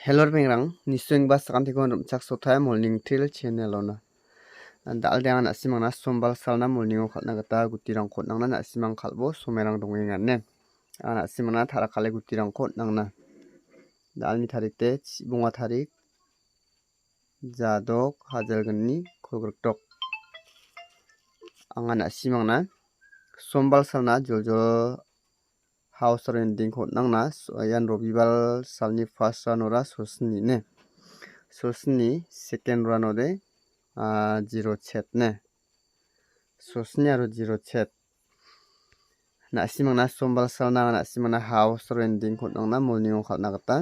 Hello pengrang niswing bas kan tikon rumchak sothai morning till channel ona dal dean asimang na sombal salna morning o khalna gata gutirang khot nangna na asimang khalbo somerang dongengan ne ana asimang na thara khale gutirang khot nangna dal ni tarikte bunga tarik jadok hajalgani khogrok angana asimang na sombal salna joljol house rending khot nangna yan robibar salni first ranora sosni ne sosni second ranode 0 chat ne sosni aro 0 chat na simang na sombal salna na simang na house rending khot nangna morning o khalna gata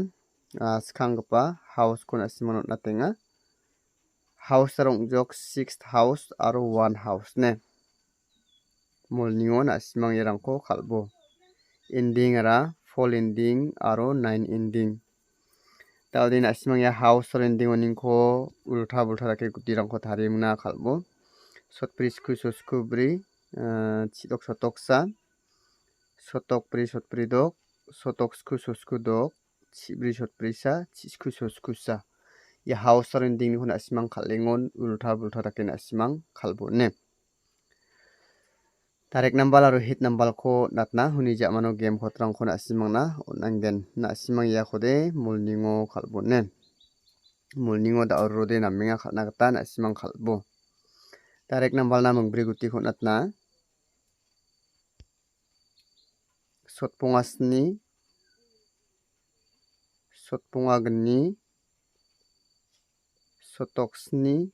skangpa house ko na simang na tenga house rong jok 6th house aro 1 house ne morning o na simang yerangko khalbo ending ara fall ending aro 9 ending taudi na simang ya house ending oningko ulta bulta rake gutirangko tarimna khalbo sotpri skubri chidok sotoksa sotokpri sotpri dok sotok sku dok chibri sotprisa skuskusa ya house ending ni hona simang khalengon ulta bulta rake na simang khalbo ne tarik nambal aro hit nambal ko natna huni jamano game khotrang ko na simang na onanggen na simang ya khode mulningo khalbo ne mulningo da rode namenga khalna gata na simang khalbo tarik nambal na mungbre guti ko natna sotpungasni sotpungagni sotoksni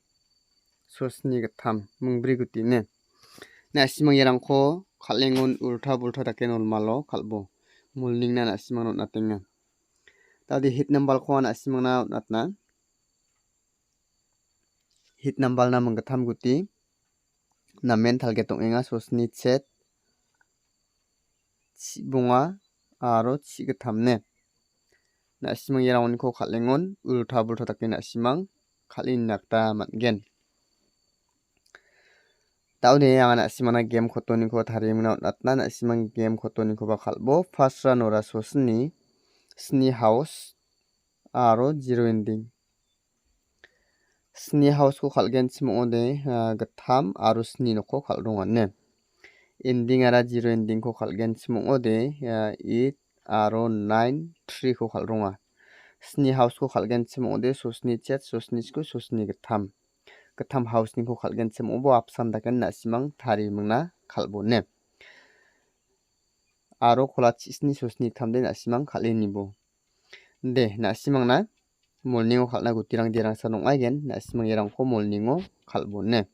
sosni gatham mungbre guti ne na simang yerangko khalengon ulta bulta dake nolmalo khalbo mulning na simang not natenga tadi hit nambal ko na simang na natna hit nambal na munggatham guti na mental ge tongenga sosni chat chibunga aro chigatham ne na simang yerangoni ko khalengon ulta bulta dake na simang khalin nakta mangen taune angana simana game khotoni ko tharimna natna na simang game khotoni ko ba khalbo first ranora sosni sni house aro 0 ending sni house ko khalgen chimode gatham aro sni noko khaldonga ne ending ara 0 ending ko khalgen chimode 8 aro 9 3 ko khaldonga sni house ko khalgen chimode sosni chat sosni sku sosni gatham house ni ko khalgen chimo bo apsan daken na simang thari mungna khalbo ne aro khola chisni sosni thamde na simang khaleni bo de na simang na morning o khalna gutirang derang sanong aigen na simang yerang ko morning o khalbo ne